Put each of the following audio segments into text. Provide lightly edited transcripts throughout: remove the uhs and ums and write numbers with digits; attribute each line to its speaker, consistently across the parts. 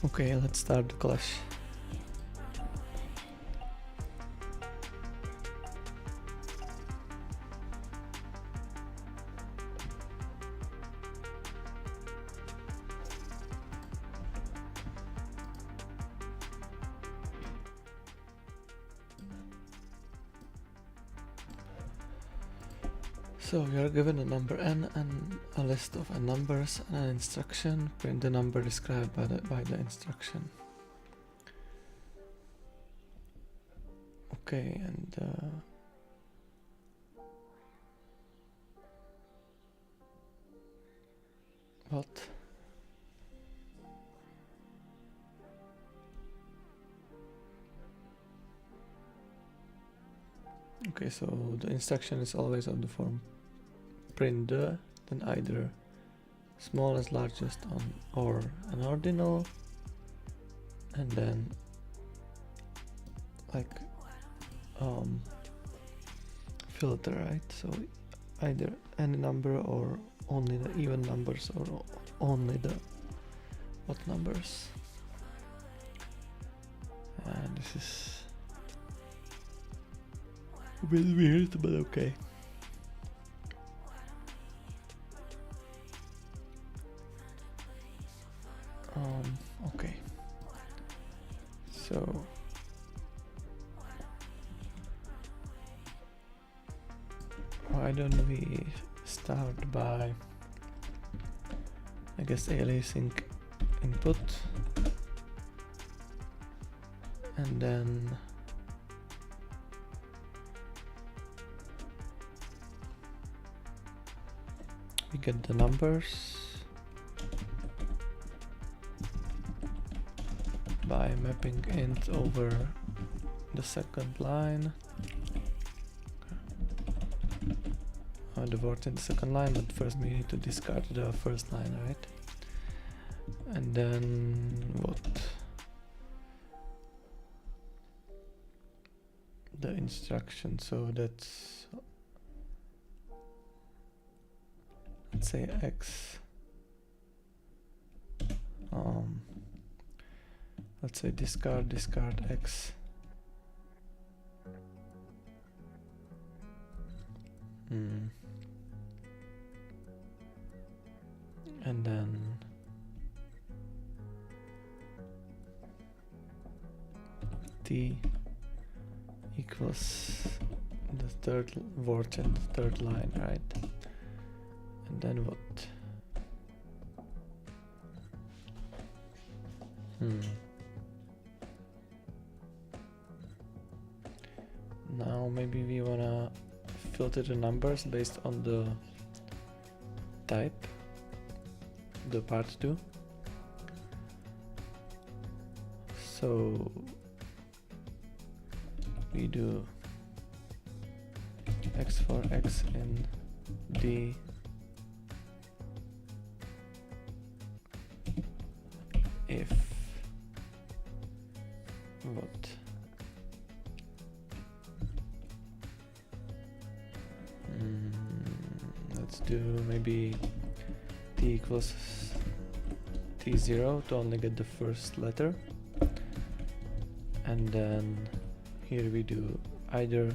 Speaker 1: Okay, let's start the clash. So we are given a number n and a list of n numbers and an instruction. Print the number described by the instruction. Okay, and what? Okay, so the instruction is always of the form print the, then either smallest, largest on or an ordinal, and then like filter, right? So either any number or only the even numbers or only the odd numbers. And this is a bit weird, but okay. Okay. So why don't we start by, I guess, aliasing input, and then we get the numbers by mapping int over the second line, the word in the second line, but first we need to discard the first line, right? And then what? The instruction, so that's, let's say x, let's say discard x. And then t equals the third word in the third line, right? And then what? Now maybe we wanna filter the numbers based on the type, the part 2. So we do x for x in D if what? Let's do maybe t equals t0 to only get the first letter, and then here we do either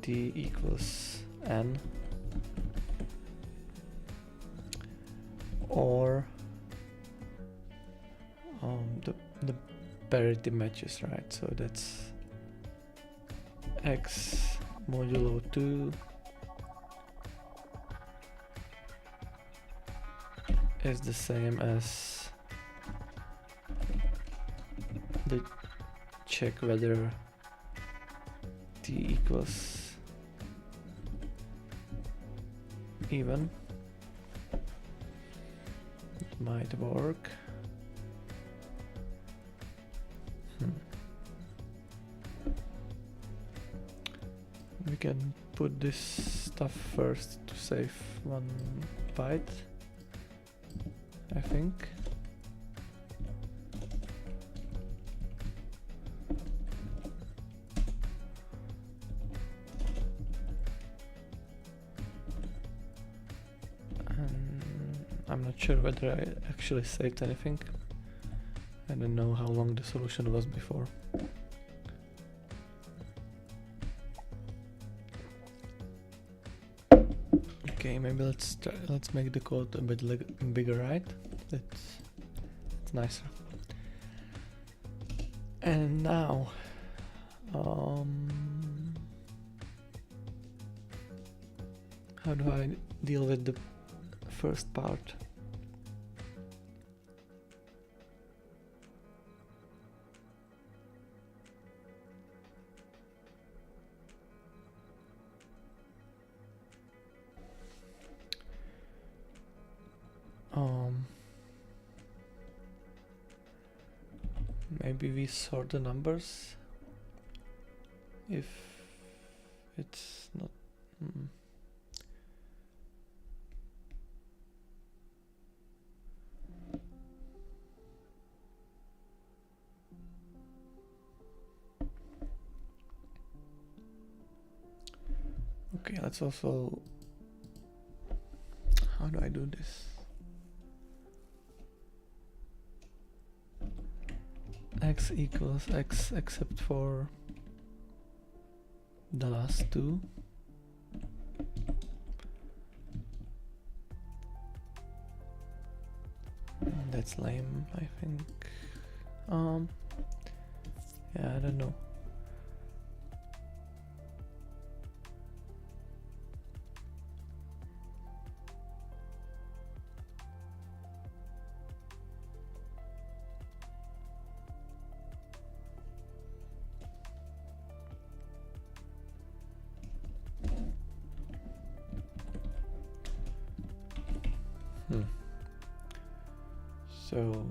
Speaker 1: t equals n or the parity matches, right? So that's x modulo 2 is the same as the check whether t equals even. It might work. We can put this stuff first to save 1 byte, I think. I'm not sure whether I actually saved anything. I don't know how long the solution was before. Okay, maybe let's make the code a bit bigger, right? It's nicer. And now, how do I deal with the first part? Maybe we sort the numbers if it's not. Okay, let's also. How do I do this? X equals X except for the last two. That's lame, I think. Yeah, I don't know. So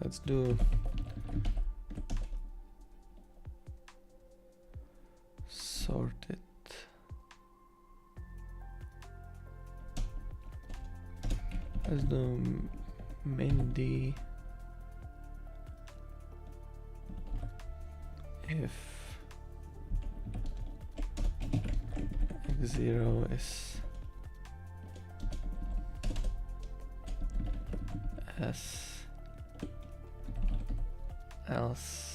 Speaker 1: let's do sort it. Let's do min d if x0 is s else.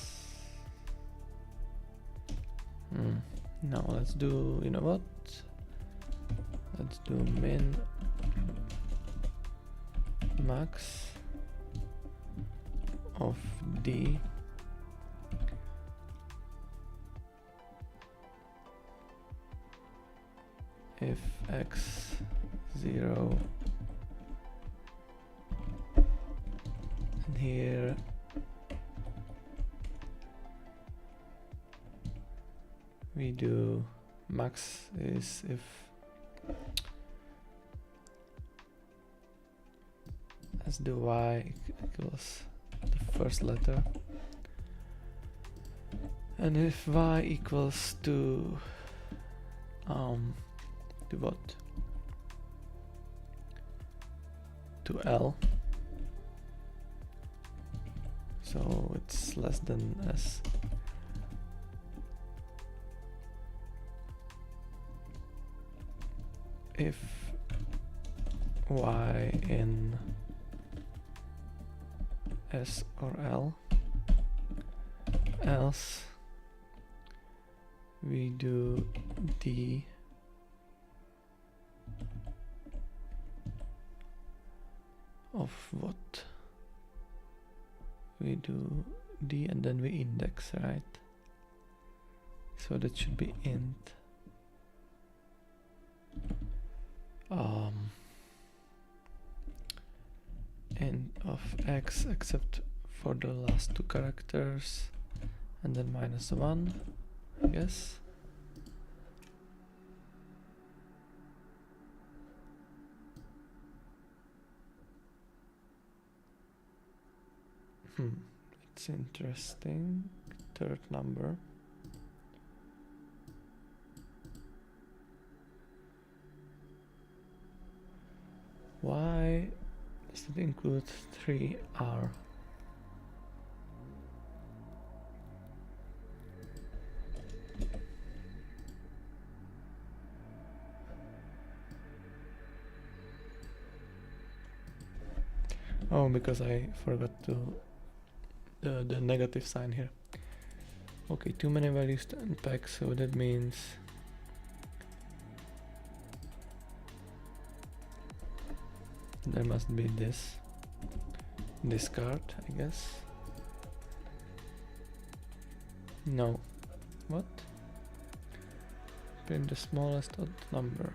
Speaker 1: Now let's do, you know what? Let's do min max of d if x0 and here we do max is if let's do y equals the first letter, and if y equals to what? To L, so it's less than S. If y in S or L, else we do d of what? We do d and then we index, right? So that should be int int of x except for the last two characters, and then -1, I guess. It's interesting. Third number. Why does it include 3R? Oh, because I forgot to the negative sign here. Okay, too many values to unpack, so that means there must be this discard, I guess. No. What? Print the smallest odd number.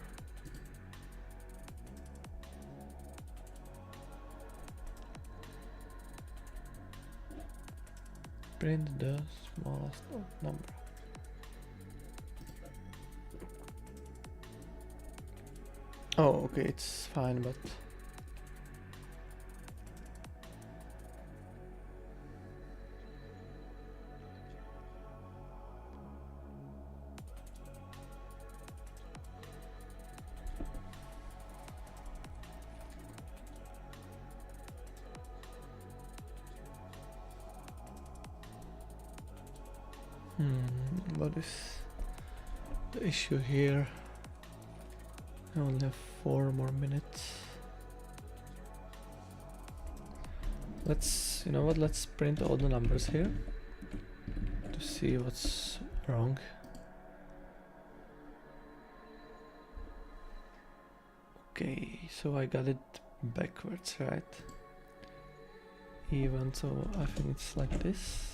Speaker 1: Print the smallest odd number. Oh, okay, it's fine, but what is the issue here? I only have 4 more minutes. Let's, you know what, let's print all the numbers here to see what's wrong. Okay, so I got it backwards, right? Even so, I think it's like this,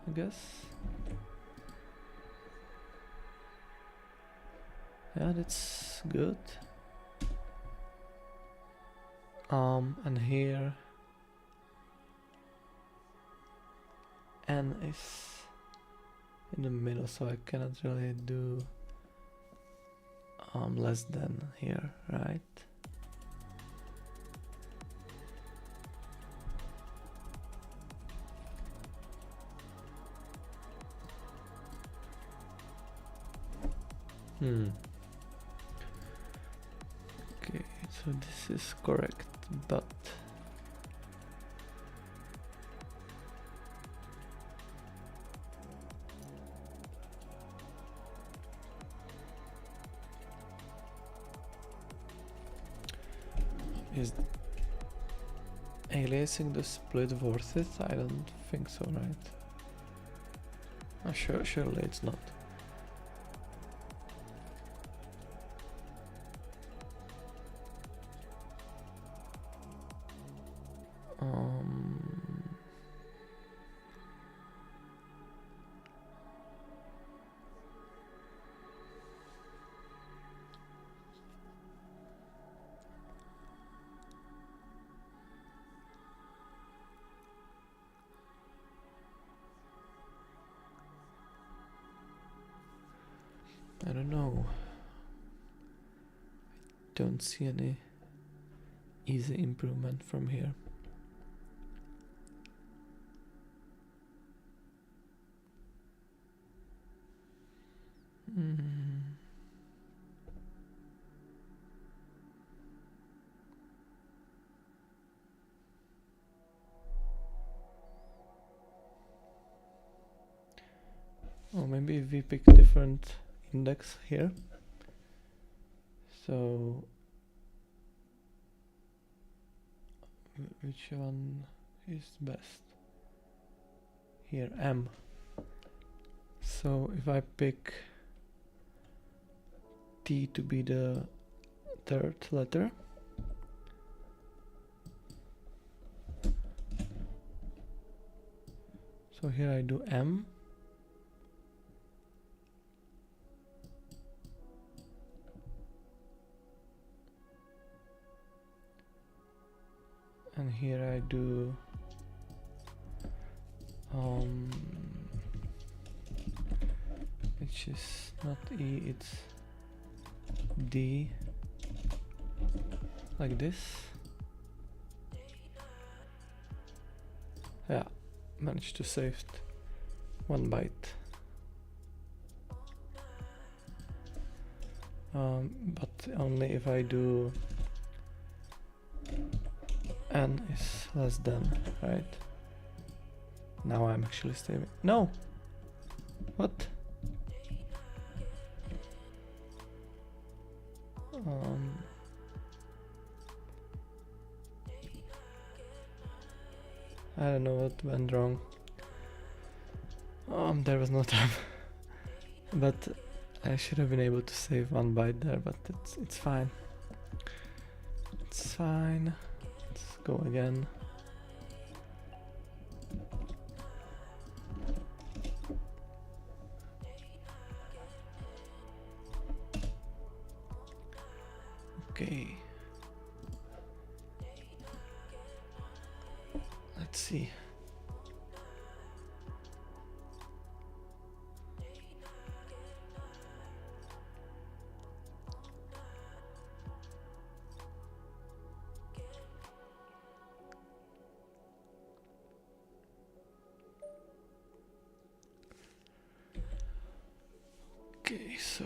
Speaker 1: I guess. Yeah, that's good. And here N is in the middle, so I cannot really do less than here, right? Okay, so this is correct, but is aliasing the split worth it? I don't think so, right? Surely it's not. I don't know. Don't see any easy improvement from here. Or maybe if we pick a different index here. So which one is best? Here, M. So if I pick T to be the third letter, so here I do M, and here I do which is not E, it's D, like this. Yeah, managed to save 1 byte. But only if I do N is less than, right? Now I'm actually saving. No! What? I don't know what went wrong. There was no time. But I should have been able to save one byte there, but it's fine. It's fine. Let's go again. Okay. Let's see. Okay, so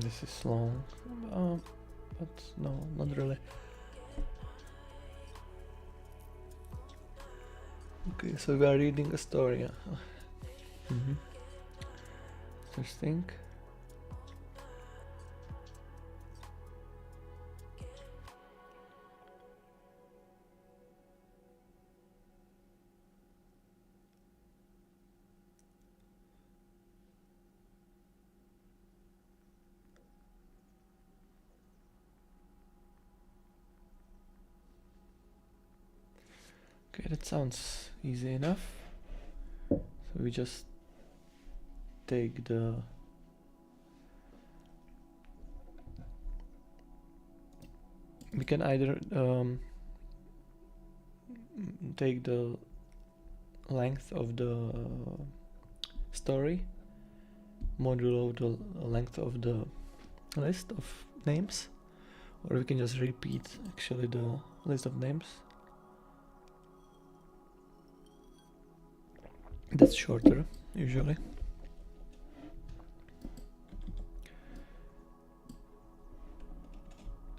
Speaker 1: this is long, but no, not really. Okay, so we are reading a story. Interesting. Okay, that sounds easy enough. So we just take the we can either take the length of the story modulo the length of the list of names, or we can just repeat actually the list of names. That's shorter usually.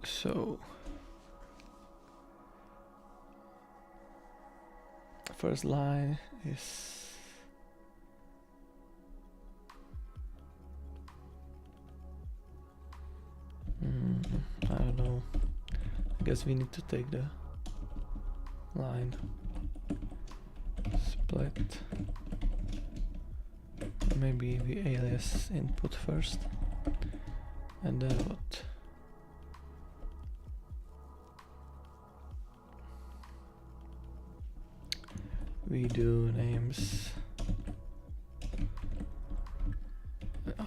Speaker 1: So first line is I don't know. I guess we need to take the line split. Maybe we alias input first, and then what? We do names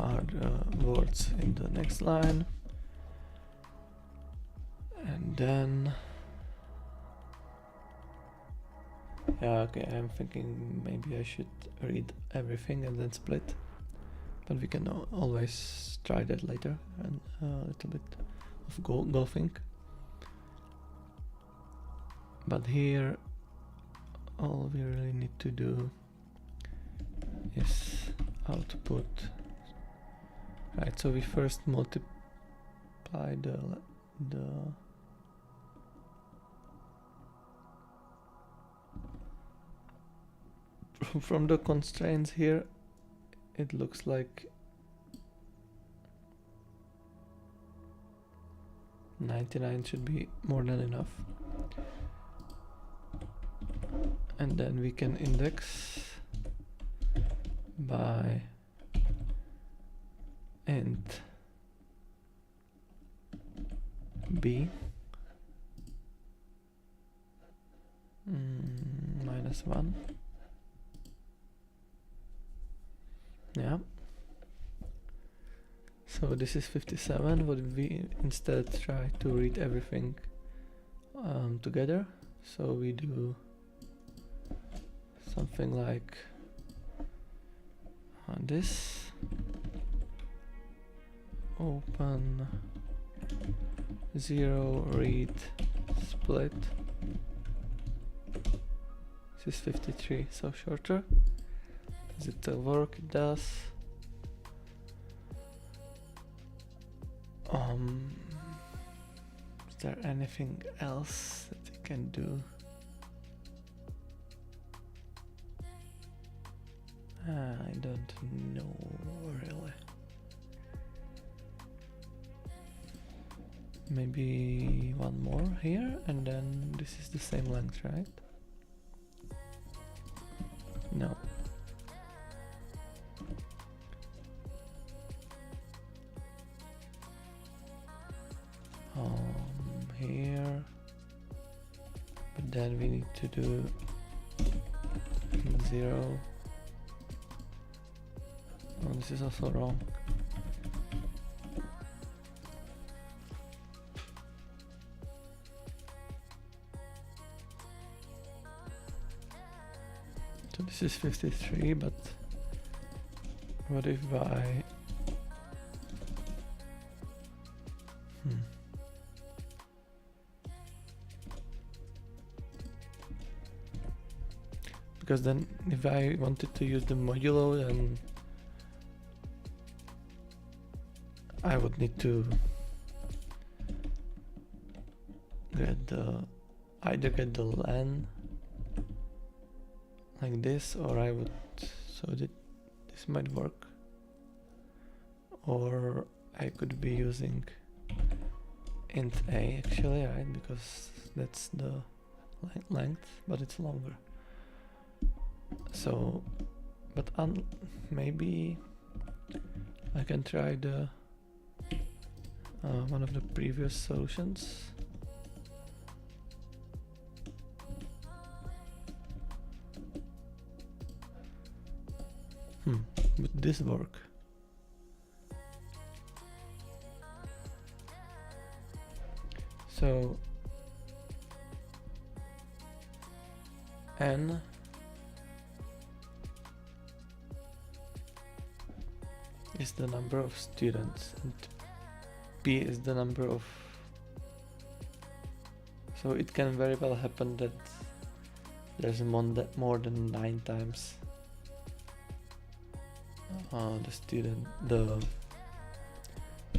Speaker 1: are the words in the next line, and then yeah, okay, I'm thinking maybe I should read everything and then split, but we can always try that later, and a little bit of golfing. But here all we really need to do is output. Right, so we first multiply the from the constraints here, it looks like 99 should be more than enough. And then we can index by int b as 1. Yeah. So this is 57. Would we instead try to read everything together? So we do something like this. Open 0 read split. This is 53, so shorter. Does it still work? It does. Is there anything else that we can do? I don't know really. Maybe one more here, and then this is the same length, right? No. Here, but then we need to do 0. Oh, this is also wrong. So this is 53, but what if I because then if I wanted to use the modulo, then I would need to get either get the len like this, or I would, so that this might work, or I could be using int a actually, right, because that's the length, but it's longer. So, but maybe I can try the one of the previous solutions. Would this work? So n is the number of students and p is the number of, so it can very well happen that there's more than 9 times the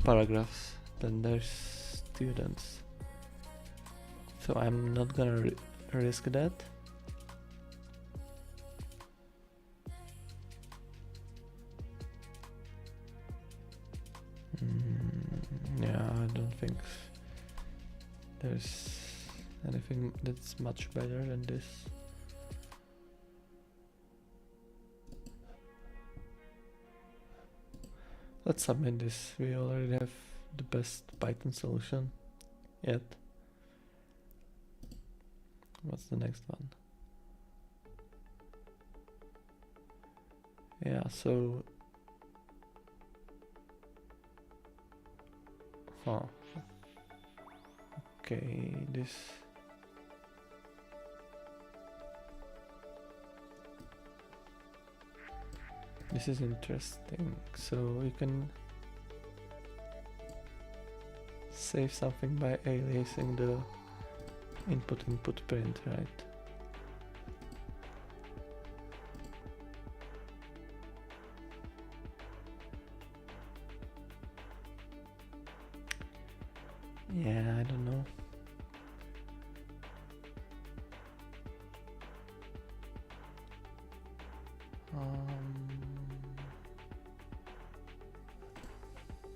Speaker 1: paragraphs than there's students, so I'm not gonna risk that. Yeah, I don't think there's anything that's much better than this. Let's submit this. We already have the best Python solution yet. What's the next one? Yeah, so okay, this is interesting. So you can save something by aliasing the input print, right? Yeah, I don't know.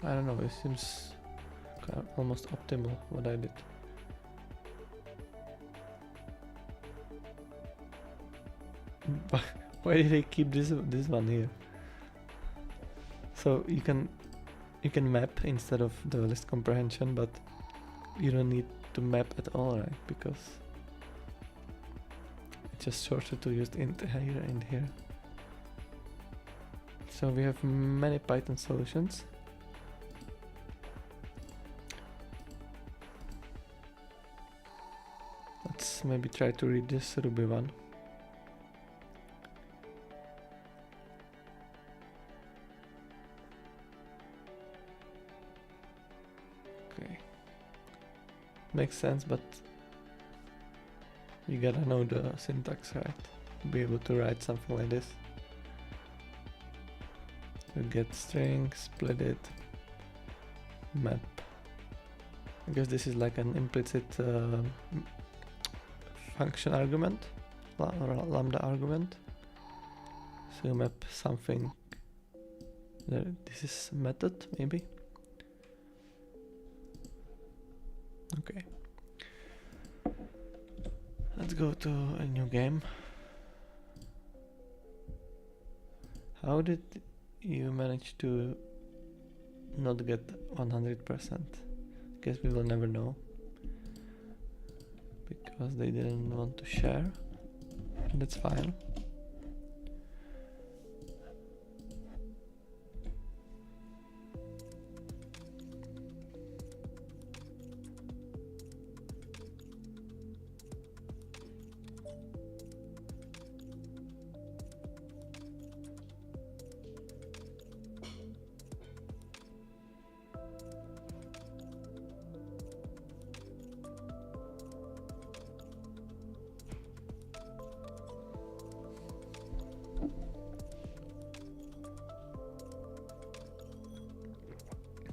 Speaker 1: I don't know, it seems kind of almost optimal what I did. Why did I keep this one here? So you can map instead of the list comprehension, but you don't need to map at all, right? Because just shorter to use int here and here. So we have many Python solutions. Let's maybe try to read this Ruby one. Okay. Makes sense, but you gotta know the syntax, right? To be able to write something like this. You get string, split it, map. I guess this is like an implicit function argument, or lambda argument. So you map something there. This is method, maybe. Okay. Let's go to a new game. How did you manage to not get 100%? Guess we will never know, because they didn't want to share. That's fine.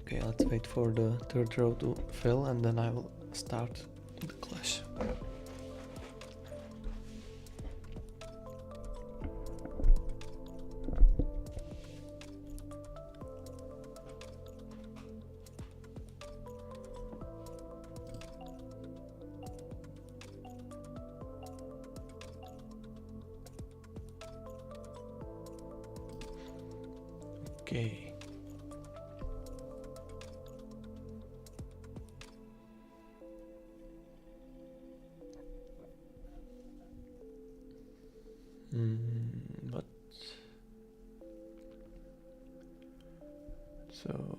Speaker 1: Okay, let's wait for the third row to fill and then I will start the clash. Okay. But so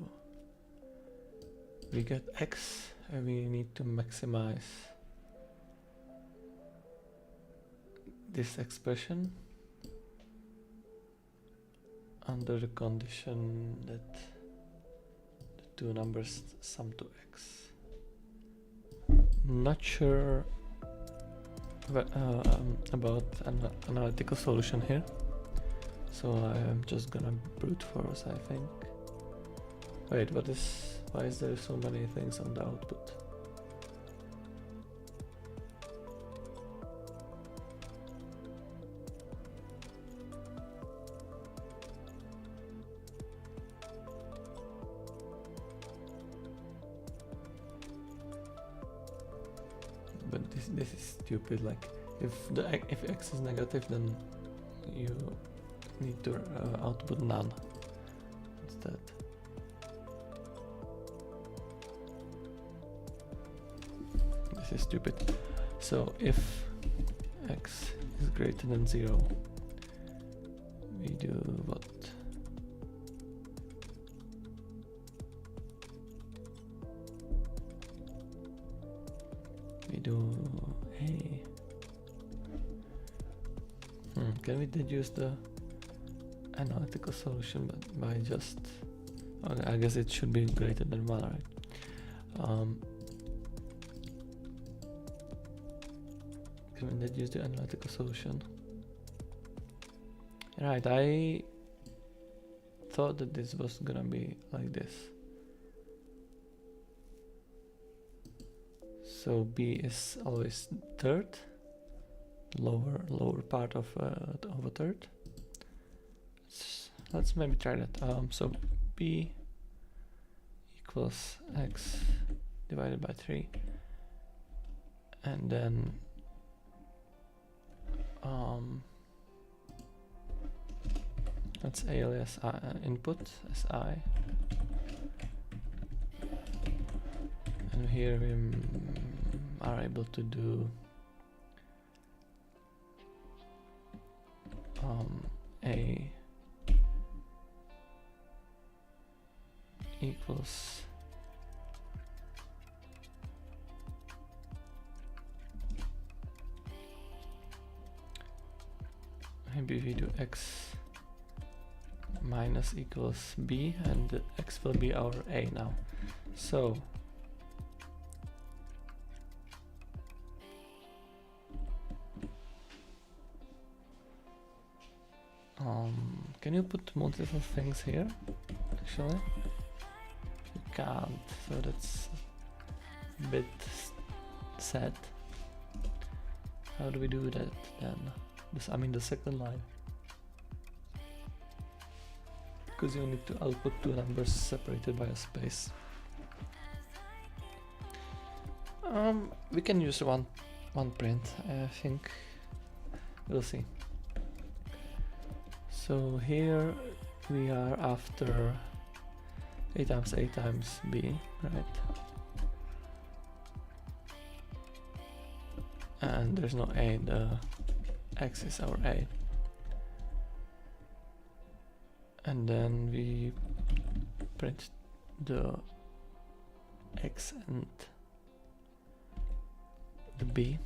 Speaker 1: we get x and we need to maximize this expression under the condition that the two numbers sum to x. Not sure about an analytical solution here, so I am just gonna brute force, I think. Wait, why is there so many things on the output? But this is stupid. Like if x is negative, then you need to output none instead. This is stupid. So if x is greater than 0, we do what? We do a. Can we deduce the analytical solution by just? Okay, I guess it should be greater than 1, right? Can we deduce the analytical solution? Right, I thought that this was gonna be like this. So b is always third, lower part of a third. Let's maybe try that. So b equals x divided by 3, and then let's alias input as I, and here we are able to do A equals maybe we do x minus equals b, and x will be our a now. So can you put multiple things here? Actually, you can't, so that's a bit sad. How do we do that then? I mean the second line. Because you need to output two numbers separated by a space. We can use one print, I think. We'll see. So here we are after a times a times b, right? And there's no a, the x is our a. And then we print the x and the b.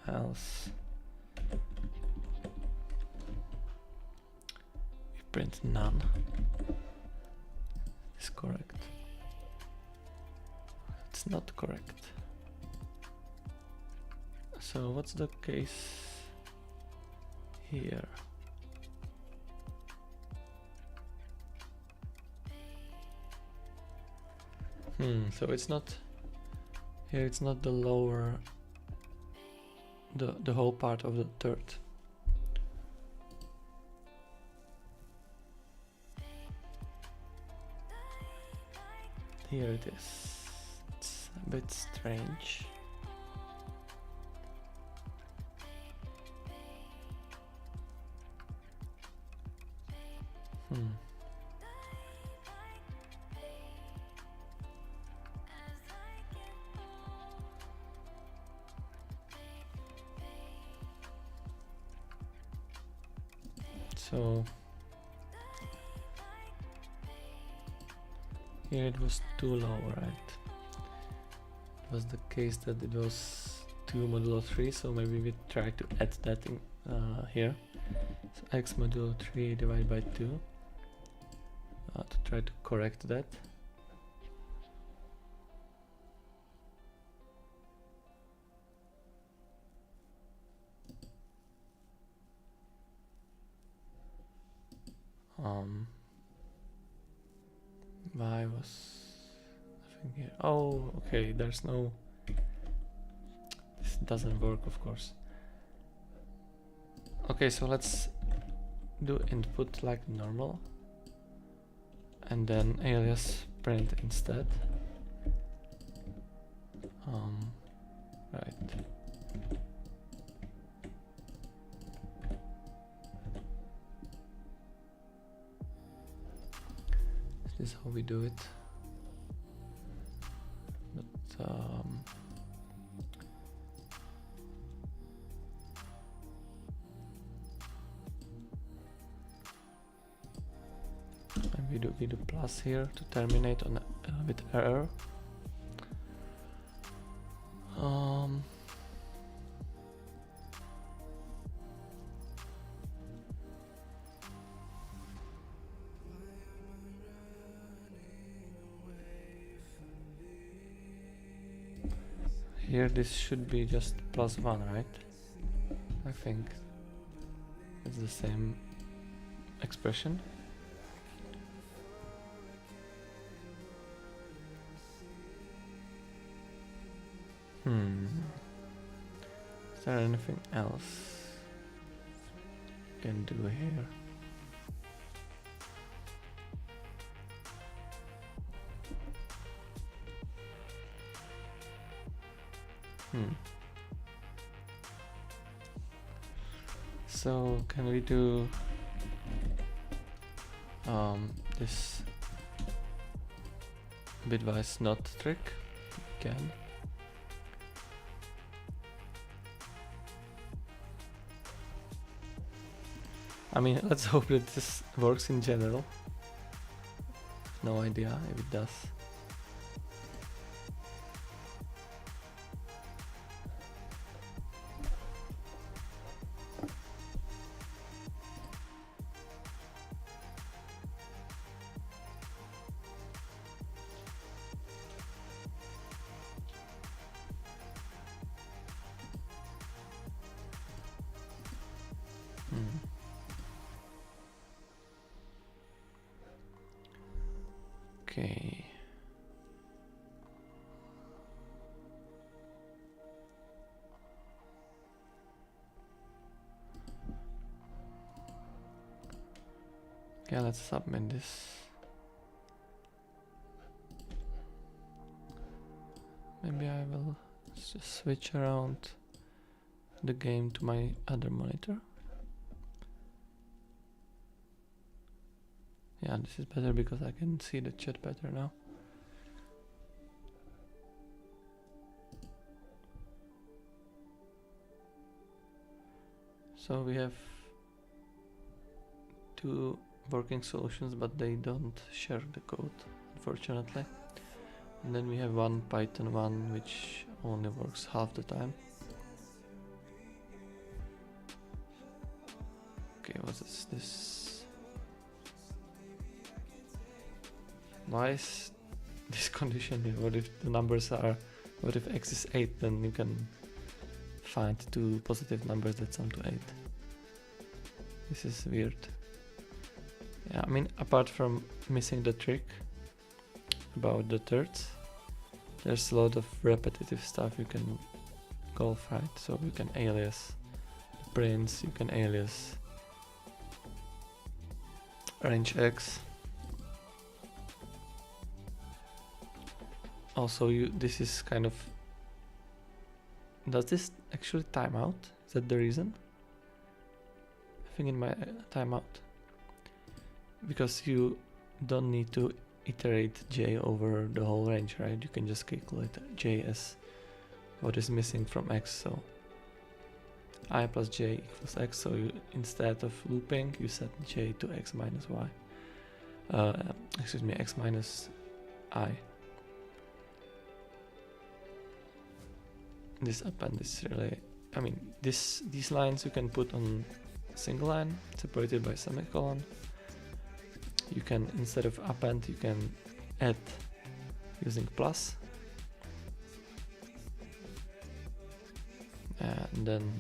Speaker 1: Else we print none. Is correct. It's not correct. So what's the case here? So it's not here, it's not the lower, the whole part of the third. Here it is. It's a bit strange. So here it was too low, right? It was the case that it was 2 modulo 3, so maybe we try to add that in here. So x modulo 3 divided by 2 to try to correct that. Why was nothing here? Oh, okay, there's no, this doesn't work, of course. Okay, so let's do input like normal and then alias print instead. Right. This is how we do it. But and we do plus here to terminate on with error. Here this should be just +1, right? I think it's the same expression. Is there anything else you can do here? So can we do this bitwise not trick again? I mean, let's hope that this works in general. No idea if it does. Okay. Okay, let's submit this. Maybe I will just switch around the game to my other monitor. Yeah, this is better because I can see the chat better now. So we have two working solutions, but they don't share the code, unfortunately. And then we have one Python one which only works half the time. Okay, what is this? Why is this condition here? What if the numbers are, what if x is 8, then you can find two positive numbers that sum to 8. This is weird. Yeah, I mean, apart from missing the trick about the thirds, there's a lot of repetitive stuff you can golf, right? So you can alias prints, you can alias range x. Also, this is kind of, does this actually time out? Is that the reason? I think it might time out, because you don't need to iterate j over the whole range, right? You can just calculate j as what is missing from x. So I plus j equals x. So you, instead of looping, you set j to x minus y. Excuse me, x minus I. This append is really, I mean, these lines you can put on a single line separated by semicolon. You can, instead of append, you can add using plus. And then,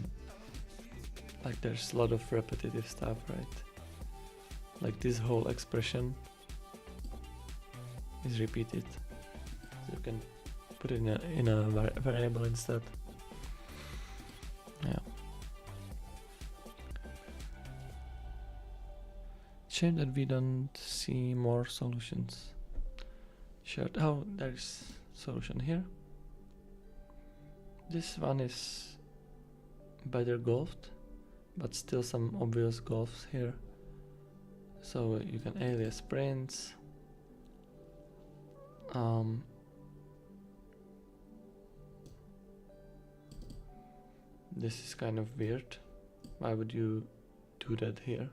Speaker 1: like, there's a lot of repetitive stuff, right? Like this whole expression is repeated. So you can put it in a variable instead. Yeah. Shame that we don't see more solutions shared. Oh, there's solution here. This one is better golfed, but still some obvious golfs here. So you can alias prints. This is kind of weird. Why would you do that here?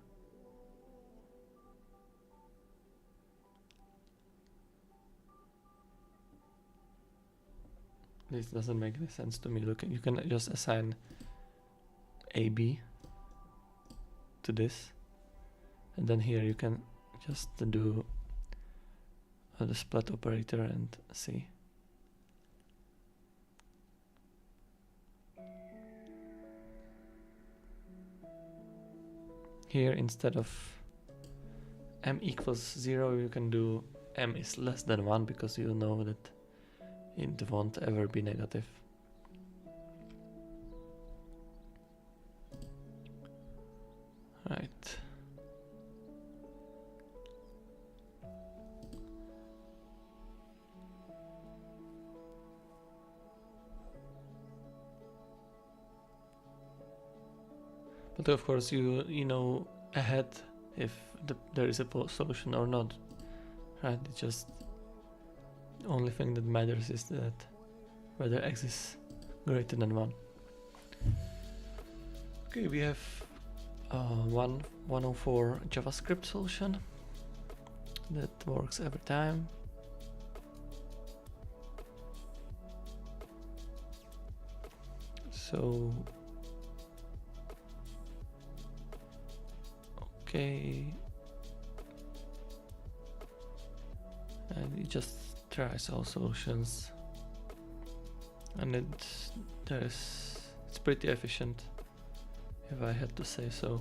Speaker 1: This doesn't make any sense to me. Look, you can just assign AB to this, and then here you can just do the split operator and see. Here, instead of m equals 0, you can do m is less than 1, because you know that it won't ever be negative. Right. But of course, you know ahead if there is a solution or not, right? It's just the only thing that matters is that whether x is greater than 1. Okay, we have 104 JavaScript solution that works every time. So okay, and it just tries all solutions, and it's pretty efficient, if I had to say so.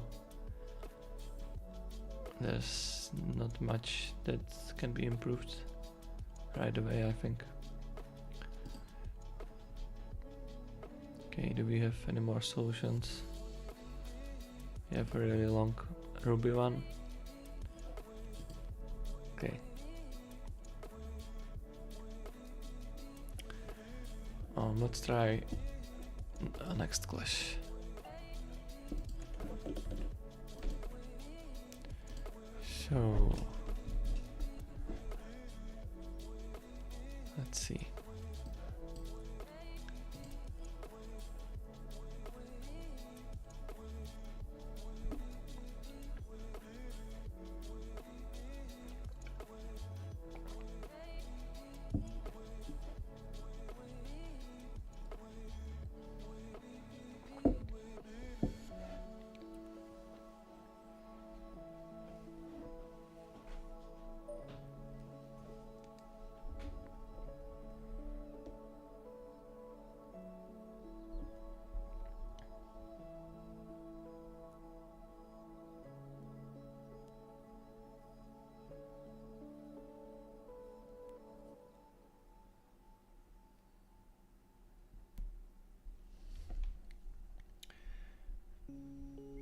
Speaker 1: There's not much that can be improved right away, I think. Okay, do we have any more solutions? We have a really long Ruby one. Okay. Let's try a next clash. So let's see.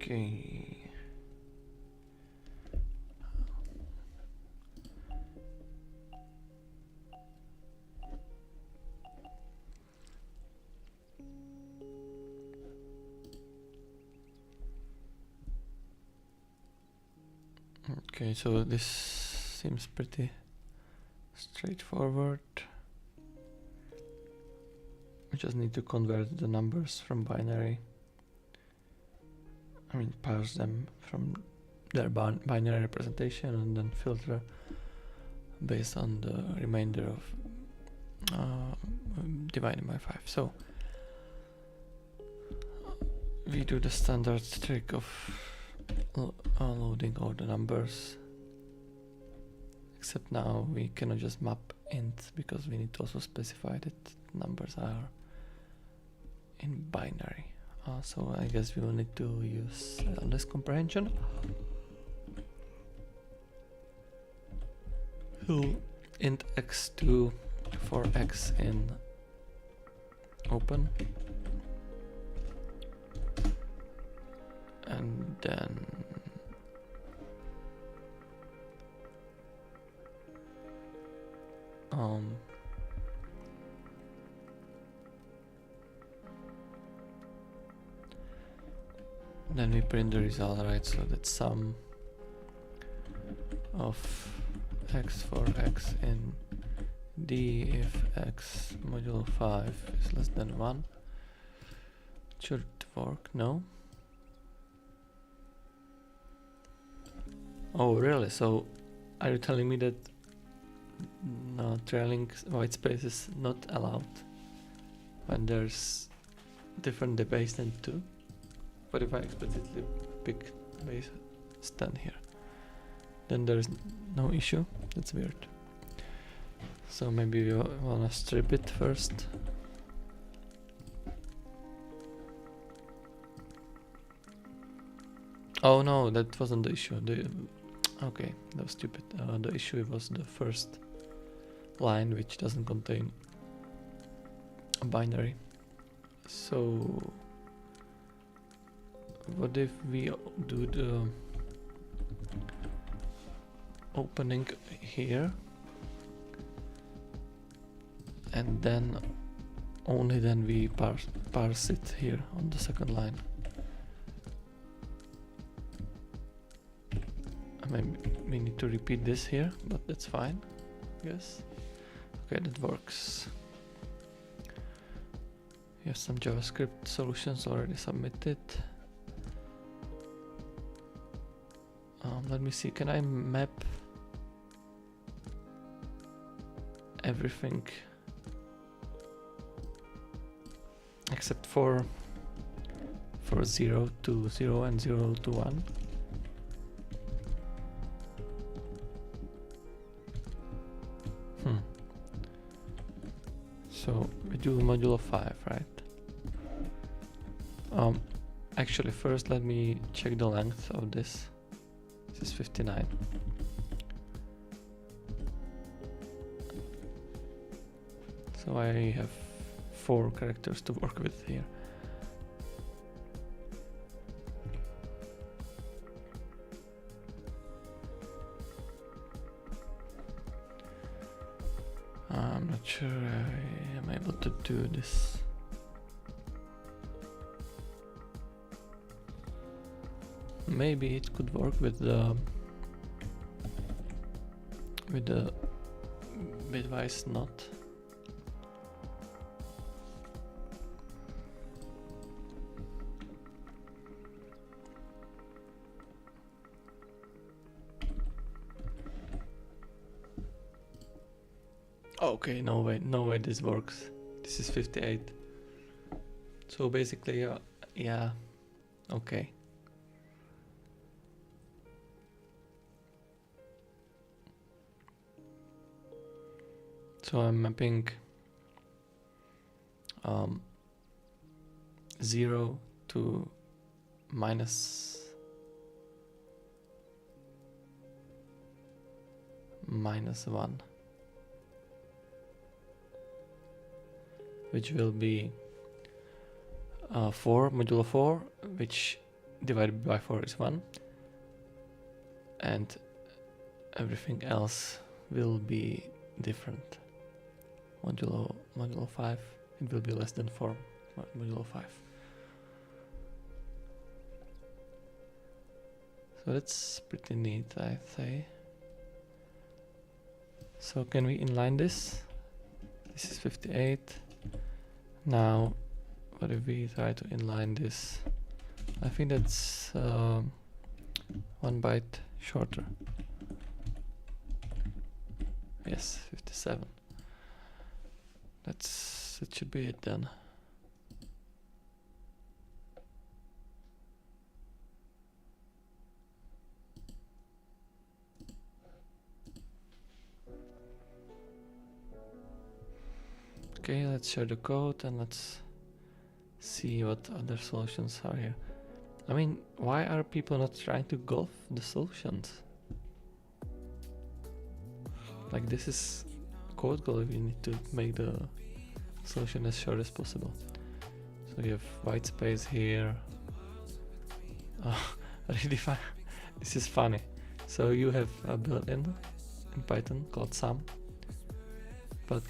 Speaker 1: Okay. Okay, so this seems pretty straightforward. We just need to convert the numbers from binary. I mean, parse them from their binary representation and then filter based on the remainder of divided by 5. So we do the standard trick of loading all the numbers, except now we cannot just map int because we need to also specify that numbers are in binary. So I guess we will need to use list comprehension. So int x2 for x in open, and then then we print the result, right? So that sum of x for x in D if x modulo 5 is less than 1. Should it work? No. Oh really? So are you telling me that no, trailing white space is not allowed when there's different base than 2? What if I explicitly pick base 10 here? Then there's no issue. That's weird. So maybe we wanna strip it first. Oh no, that wasn't the issue. Okay, that was stupid. The issue was the first line, which doesn't contain a binary. So what if we do the opening here, and then only then we parse it here on the second line? I mean, we need to repeat this here, but that's fine, I guess. Okay, that works. We have some JavaScript solutions already submitted. Let me see, can I map everything except for 0 to 0 and 0 to 1? So we do modulo 5, right? Actually, first let me check the length of this. This is 59. So I have 4 characters to work with here. I'm not sure I am able to do this. Maybe it could work with the bitwise knot. Okay, no way this works. This is 58. So basically, yeah, okay. So I'm mapping 0 to minus 1, which will be 4 modulo 4, which divided by 4 is 1, and everything else will be different. Modulo 5, it will be less than 4 modulo 5. So that's pretty neat, I'd say. So can we inline this? This is 58. Now, what if we try to inline this? I think that's 1 byte shorter. Yes, 57. That should be it then. Okay, let's share the code and let's see what other solutions are here. I mean, why are people not trying to golf the solutions? Like, this is code golf, you need to make the solution as short as possible. So you have white space here. Redefine. This is funny. So you have a built-in Python called sum, but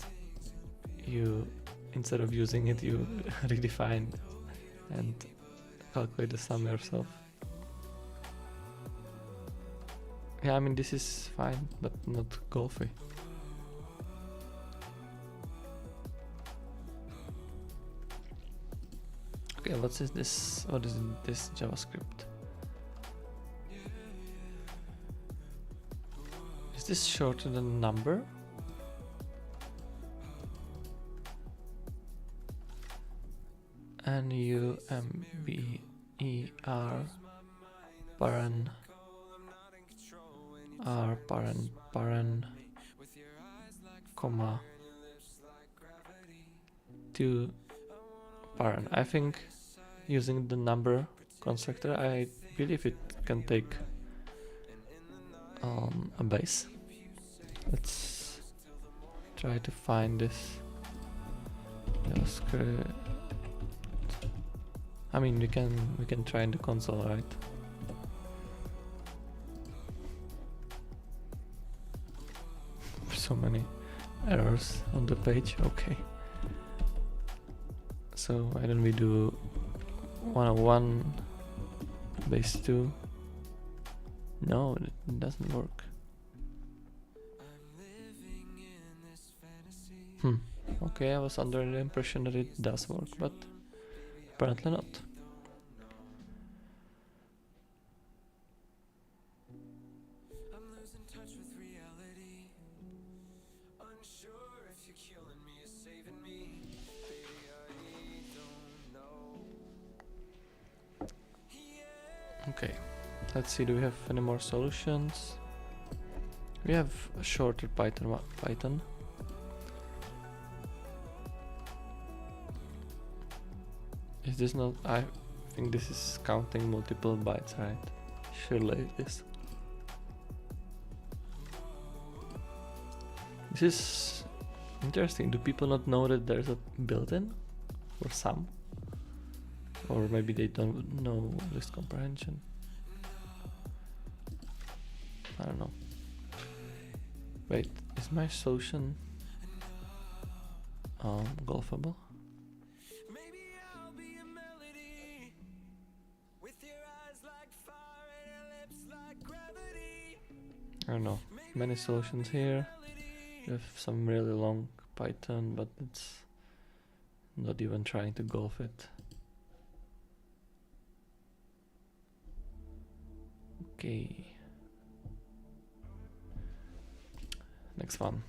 Speaker 1: you, instead of using it, you redefine and calculate the sum yourself. Yeah, I mean, this is fine, but not golfy. Okay, what is this? What is this JavaScript? Is this shorter than number? NUMBER paren R paren comma 2 paren. I think using the number constructor, I believe it can take a base. Let's try to find this JavaScript. I mean, we can try in the console, right? So many errors on the page. Okay. So why don't we do 101 base 2? No, it doesn't work. Okay, I was under the impression that it does work, but apparently not. Okay, let's see, do we have any more solutions? We have a shorter Python. Is this not? I think this is counting multiple bytes, right? Surely it is. This is interesting. Do people not know that there's a built-in for some? Or maybe they don't know list comprehension. I don't know. Wait, is my solution golfable? I don't know. Many solutions here. You have some really long Python, but it's not even trying to golf it. Okay. Next one.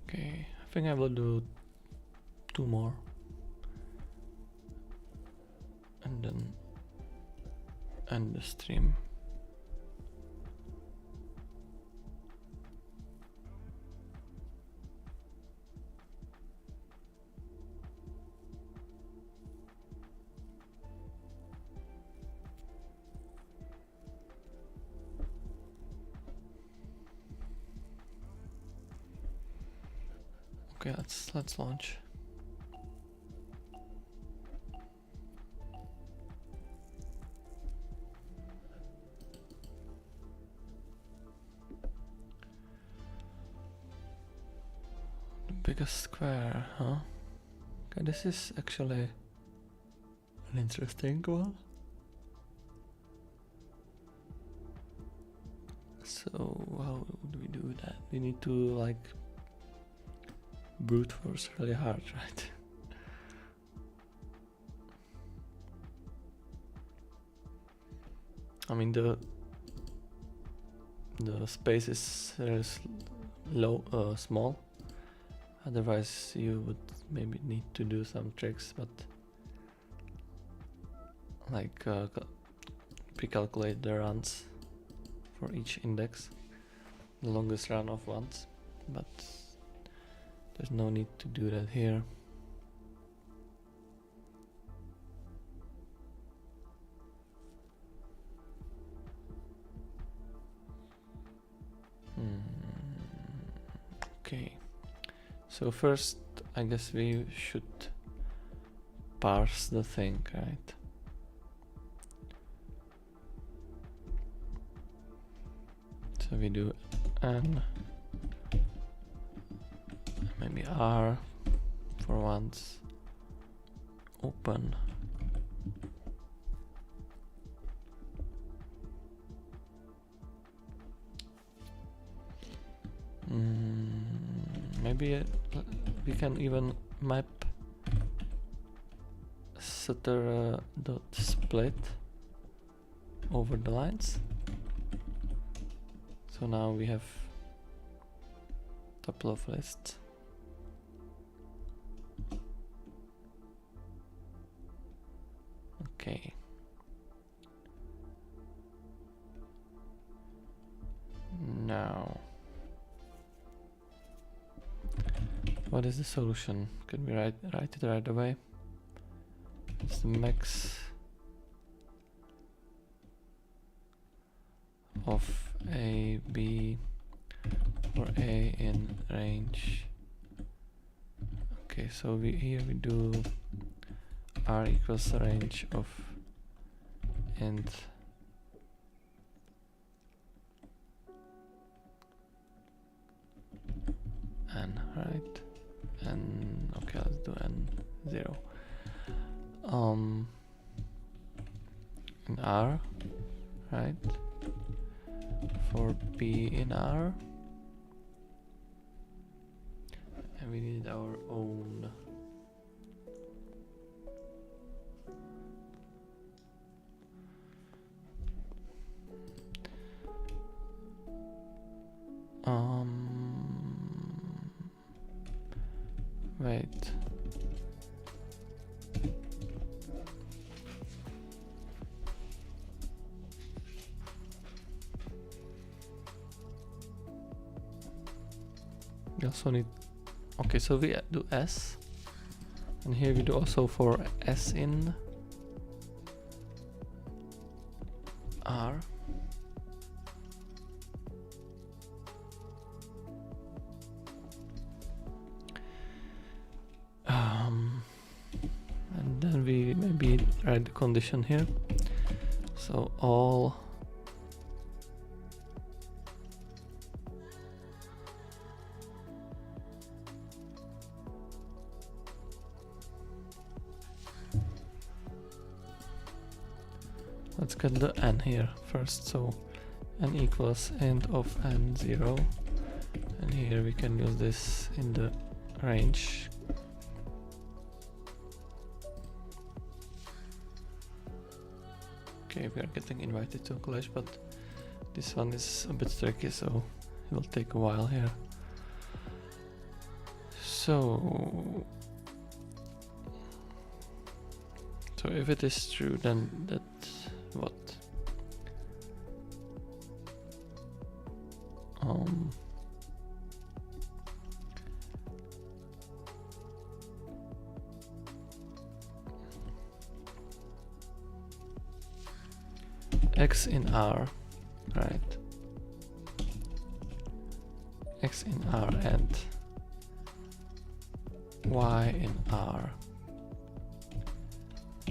Speaker 1: Okay, I think I will do 2 more. And then end the stream. Okay, let's launch. The biggest square, huh? Okay, this is actually an interesting one. So how do we do that? We need to like brute force really hard, right? I mean the space is very small. Otherwise you would maybe need to do some tricks, but like pre-calculate the runs for each index, the longest run of ones, but there's no need to do that here. Okay, so first I guess we should parse the thing, right? So we do n, maybe r for once, open. Maybe we can even map stutter dot split over the lines. So now we have tuple of lists. Okay. Now, what is the solution? Can we write it right away? It's the max of A, B, or A in range. Okay, so here we do R equals the range of int right? And okay, let's do n0. In R, right? For p in R, and we need our own wait. We also need, okay, so we do S, and here we do also for S in R. And then we maybe write the condition here. So all let's get the n here first. So n equals end of n0, and here we can use this in the range. Okay, we are getting invited to a clash, but this one is a bit tricky, so it will take a while here. So if it is true, then that what? X in R, right? X in R and Y in R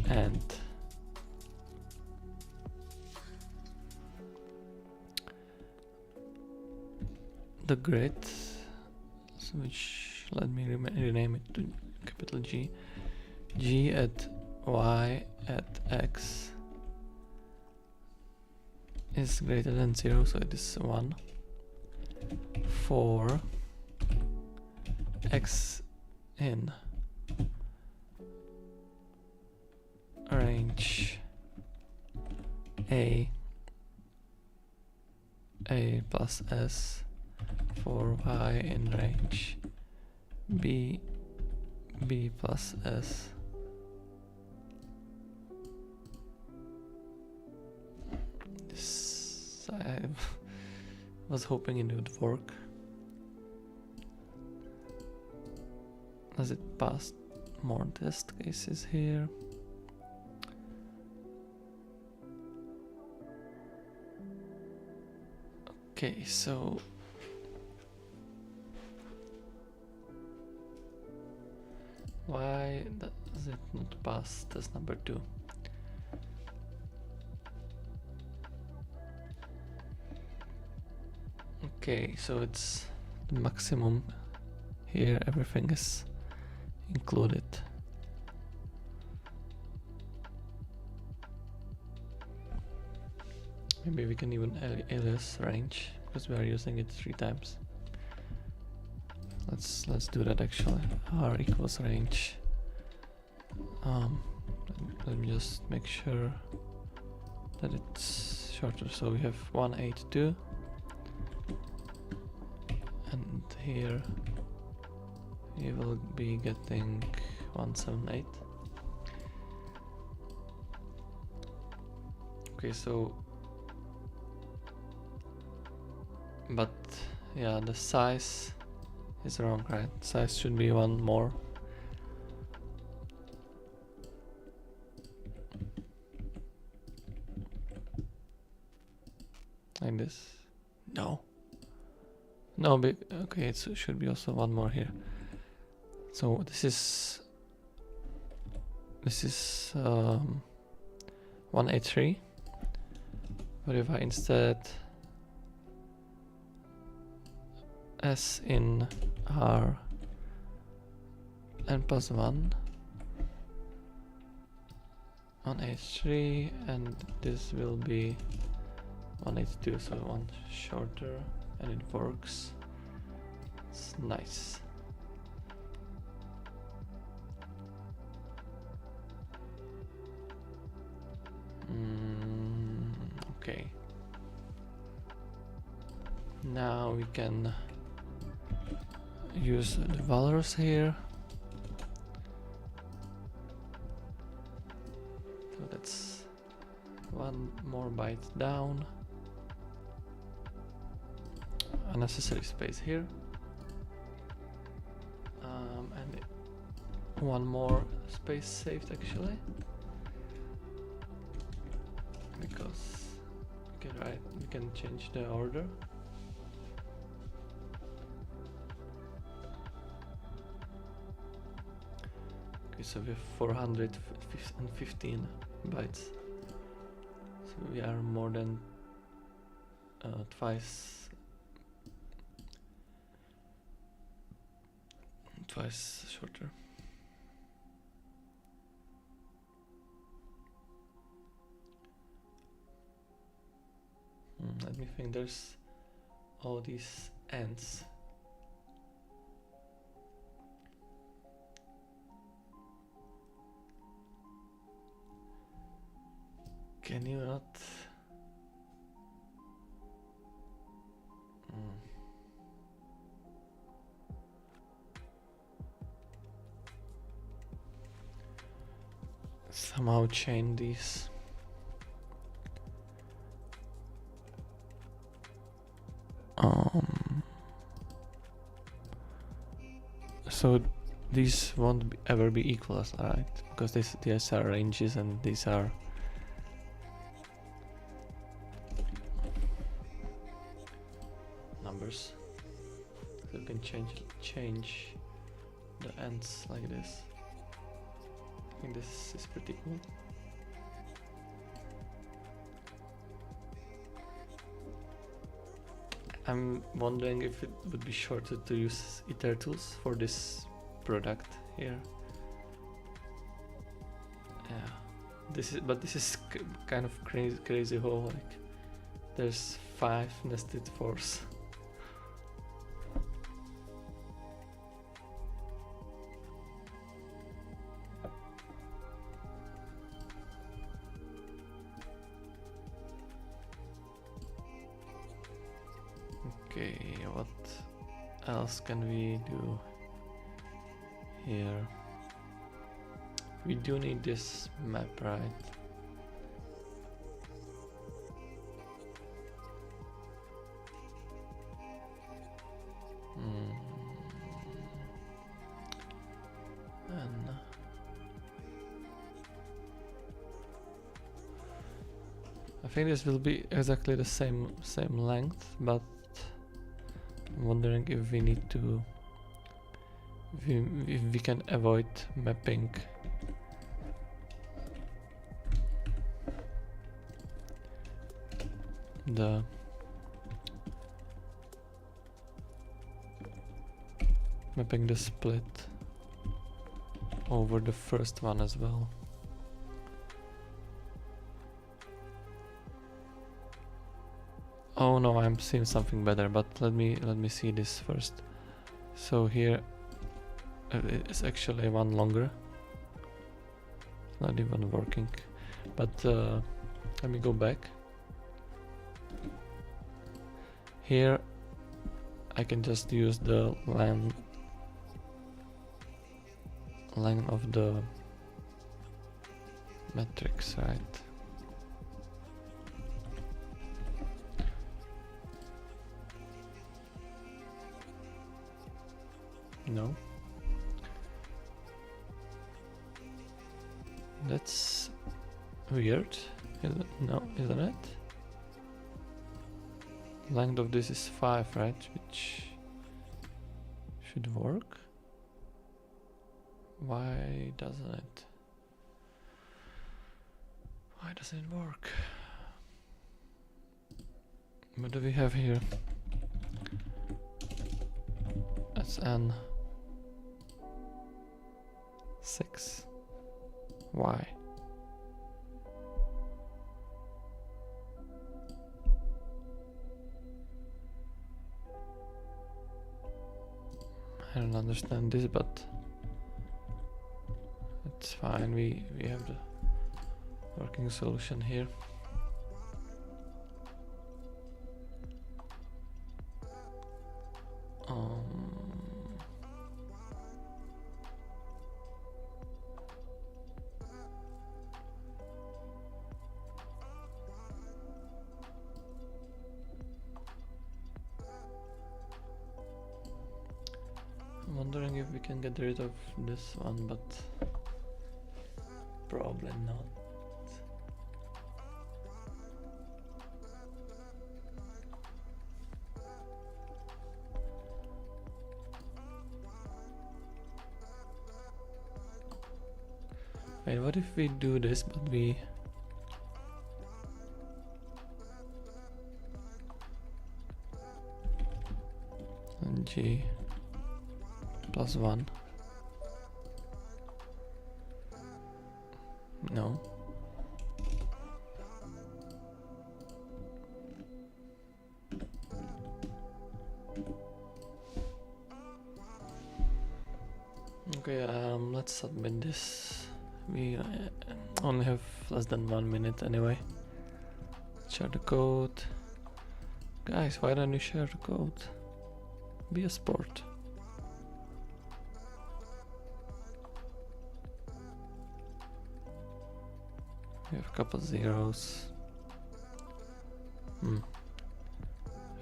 Speaker 1: and the grid, which let me rename it to capital G, G at Y at X is greater than 0, so it is 1 for X in range A plus S, for Y in range B plus S. This I was hoping it would work. Does it pass more test cases here? Okay, so why does it not pass test number 2? Okay, so it's the maximum here, everything is included. Maybe we can even alias range, because we are using it 3 times. Let's do that actually. R equals range. Let me just make sure that it's shorter. So we have 182, and here we will be getting 178. Okay, so but yeah, the size is wrong, right? Size should be 1 more. Like this. No, okay, it should be also 1 more here. So this is 183. But if I instead S in R n plus 1 on h3, and this will be on h2, so one shorter, and it works. It's nice. Okay. Now we can use the Valorous here. So that's one more byte down. Unnecessary space here. And one more space saved actually. Because we can change the order. Okay, so we have 415 bytes. So we are more than twice shorter. Let me think. There's all these ends. Can you not? Somehow chain these. So these won't ever be equal, right? Because these are ranges and these are numbers. So you can change the ends like this. I think this is pretty cool. I'm wondering if it would be shorter to use itertools for this product here. Yeah, this is kind of crazy how like there's 5 nested fors. Okay, what else can we do here? We do need this map, right? And I think this will be exactly the same length, but I'm wondering if we need to, if we can avoid mapping the split over the first one as well. Oh no, I'm seeing something better, but let me see this first. So here it's actually one longer. It's not even working. But let me go back. Here I can just use the length of the matrix, right? No. That's weird. Isn't it? Length of this is 5, right? Which should work. Why doesn't it? Why doesn't it work? What do we have here? That's n. 6. Why? I don't understand this, but it's fine. We have the working solution here. I'm wondering if we can get rid of this one, but probably not. Wait, what if we do this, but we... and G plus 1. No. Okay, let's submit this. We only have less than 1 minute anyway. Share the code. Guys, why don't you share the code? Be a sport. We have a couple zeros. I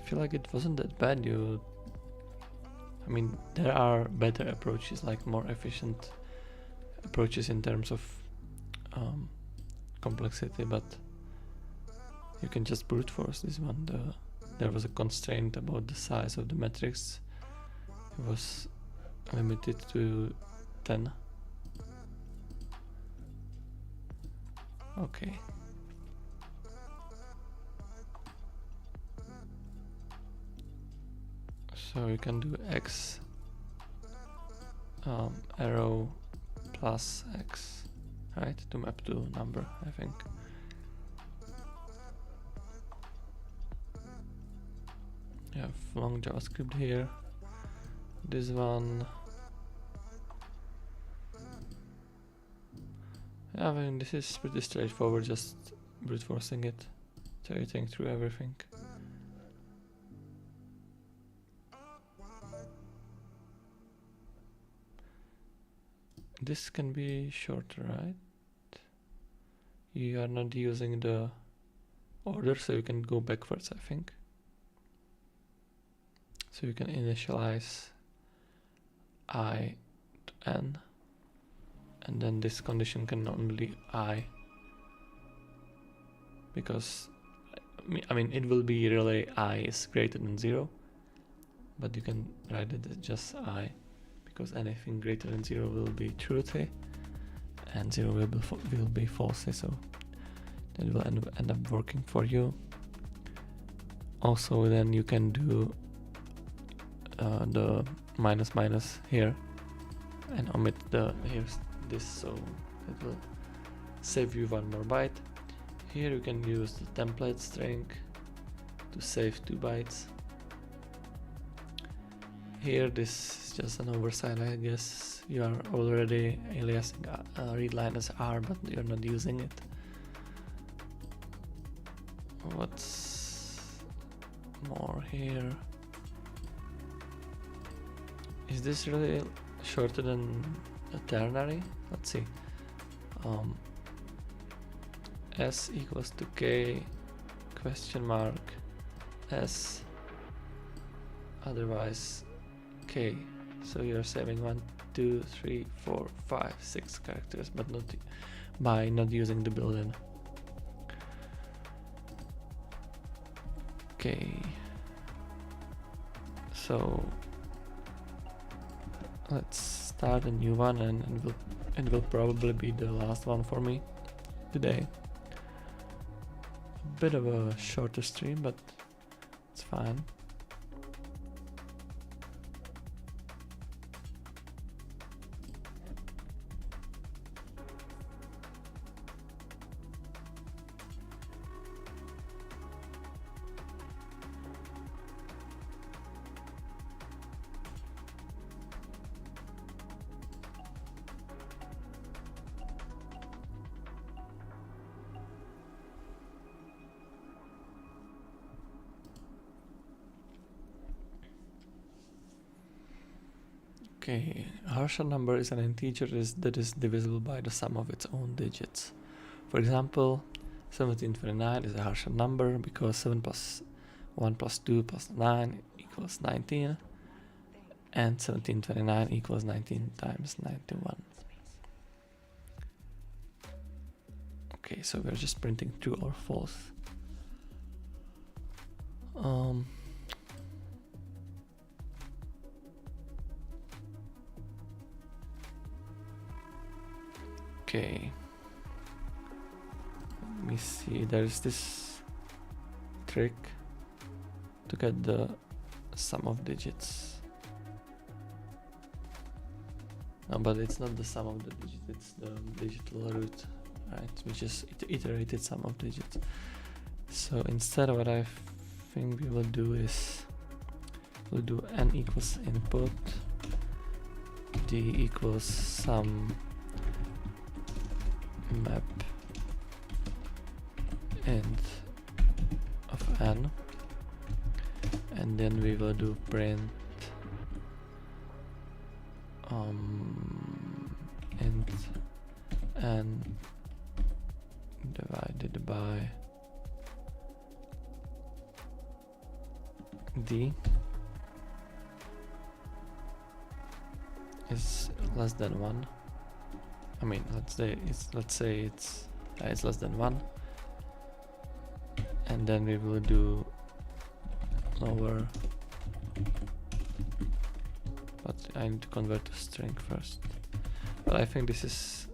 Speaker 1: feel like it wasn't that bad. I mean, there are better approaches, like more efficient approaches in terms of complexity, but you can just brute force this one. There was a constraint about the size of the matrix. It was limited to 10. Okay. So you can do x arrow plus x, right, to map to number, I think. You have long JavaScript here. This one, yeah, I mean, this is pretty straightforward, just brute forcing it, iterating through everything. This can be shorter, right? You are not using the order, so you can go backwards, I think. So you can initialize I to n, and then this condition can only I, because I mean it will be really I is greater than 0, but you can write it as just I, because anything greater than 0 will be truthy and 0 will be falsy, so that will end up working for you. Also, then you can do the minus minus here and omit the here's this, so it will save you 1 more byte. Here you can use the template string to save 2 bytes. Here this is just an oversight, I guess. You are already aliasing readline as R, but you're not using it. What's more here? Is this really shorter than a ternary? Let's see. S equals to K question mark S, otherwise K. So you're saving 1, 2, 3, 4, 5, 6 characters, but not by not using the built-in. Okay. So let's start a new one, and it will probably be the last one for me today. A bit of a shorter stream, but it's fine. Okay, a Harsha number is an integer that is divisible by the sum of its own digits. For example, 1729 is a Harsha number because 7 plus 1 plus 2 plus 9 equals 19, and 1729 equals 19 times 91. Okay, so we're just printing true or false. Okay, let me see, there's this trick to get the sum of digits. No, but it's not the sum of the digits, it's the digital root, right? Which is iterated sum of digits. So instead, what I think we will do is we'll do n equals input, d equals sum map int of n, and then we will do print int n divided by d is less than 1. I mean, let's say it's less than 1, and then we will do lower, but I need to convert to string first. But I think this is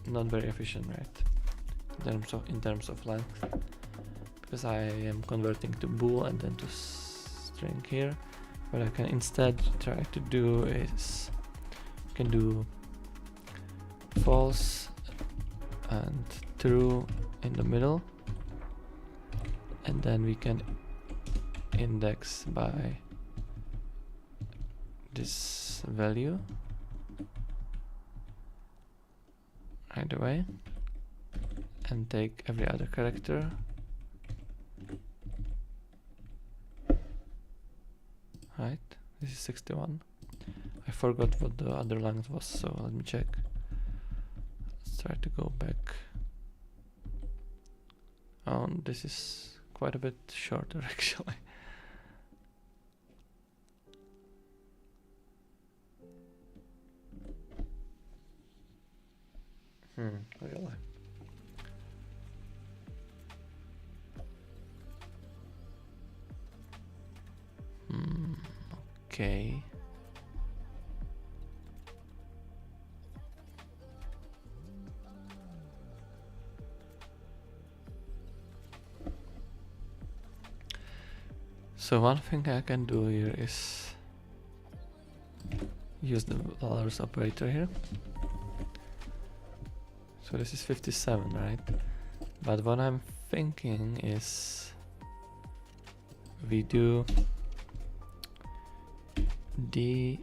Speaker 1: not very efficient, right? In terms of length, because I am converting to bool and then to string here. What I can instead try to do is I can do false and true in the middle, and then we can index by this value right away, and take every other character. Right, this is 61. I forgot what the other length was, so let me check. Let's try to go back. Oh, this is quite a bit shorter actually. Really? Okay. So one thing I can do here is use the dollars operator here. So this is 57, right? But what I'm thinking is we do d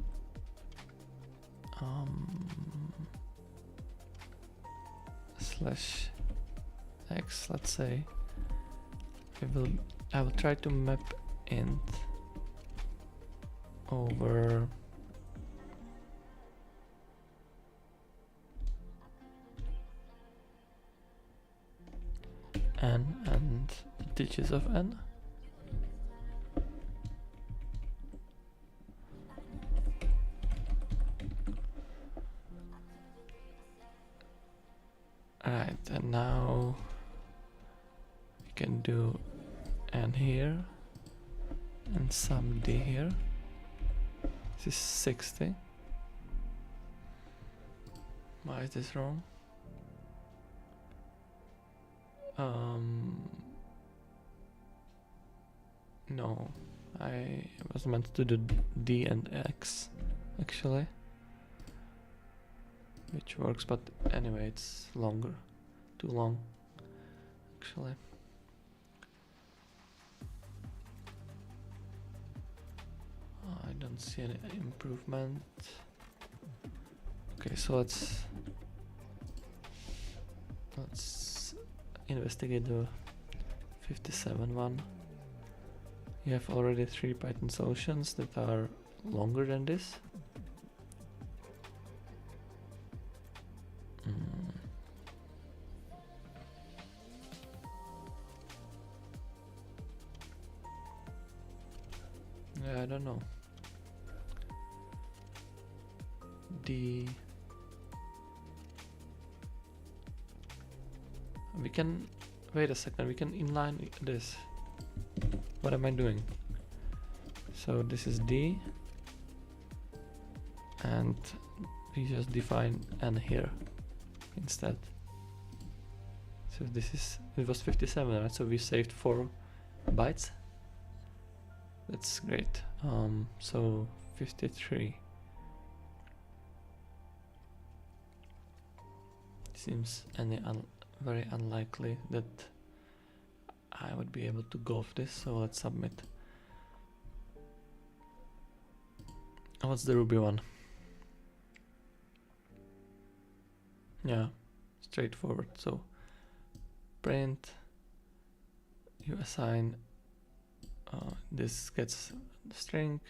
Speaker 1: slash x, let's say. I will try to map int over n and the digits of n. Alright, and now we can do n here and some d here. This is 60. Why is this wrong? No, I was meant to do d and x actually, which works, but anyway, it's longer, too long actually. I don't see any improvement. Okay, so let's investigate the 57 one. You have already 3 Python solutions that are longer than this. Yeah, I don't know. We can wait a second. We can inline this. What am I doing? So this is D, and we just define N here instead. So this is, it was 57, right? So we saved 4 bytes. That's great. So 53. Seems very unlikely that I would be able to go off this, so let's submit. What's the Ruby one? Yeah, straightforward. So print, you assign, this gets the string,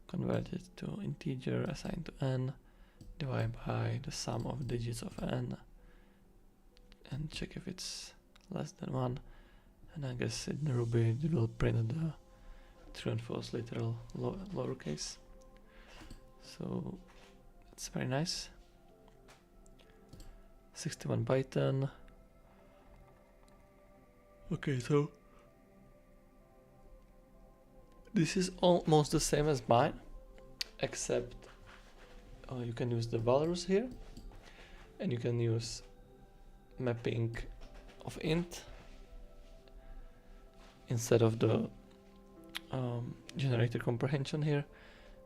Speaker 1: convert it to integer, assign to n, divide by the sum of digits of n, and check if it's less than 1. And I guess in Ruby it will print the true and false literal lowercase. So it's very nice. 61 Python. Okay, so this is almost the same as mine, except you can use the values here, and you can use mapping of int instead of the generator comprehension here.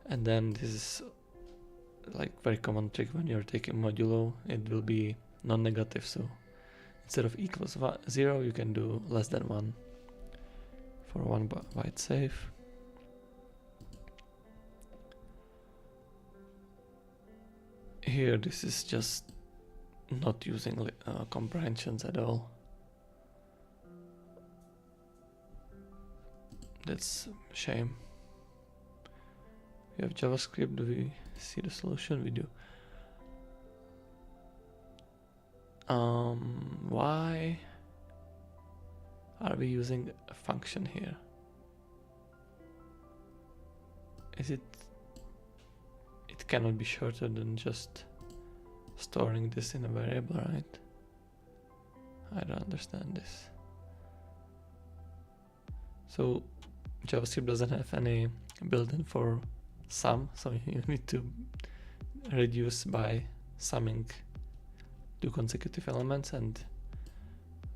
Speaker 1: And then this is like very common trick when you're taking modulo, it will be non-negative, so instead of equals 0 you can do less than 1 for 1 byte save. Here this is just not using comprehensions at all. That's a shame. We have JavaScript. Do we see the solution? We do. Why are we using a function here? Is it cannot be shorter than just storing this in a variable, right? I don't understand this. So JavaScript doesn't have any built-in for sum, so you need to reduce by summing 2 consecutive elements, and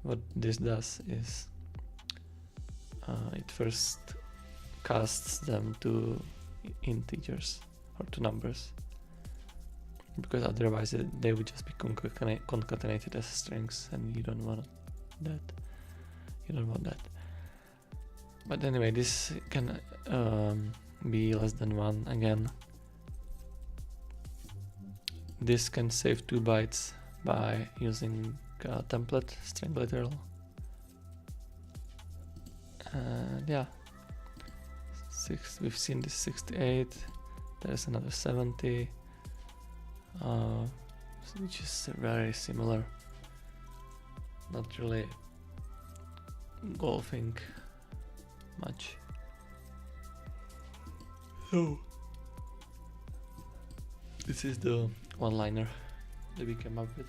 Speaker 1: what this does is it first casts them to integers or to numbers, because otherwise they would just be concatenated as strings, and you don't want that. You don't want that. But anyway, this can be less than 1 again. This can save 2 bytes by using a template, string literal. And yeah, we've seen this 68, there's another 70, which is very similar, not really golfing much. So this is the one-liner that we came up with.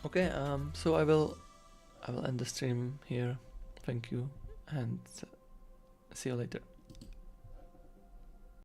Speaker 1: Okay, so I will end the stream here. Thank you, and see you later.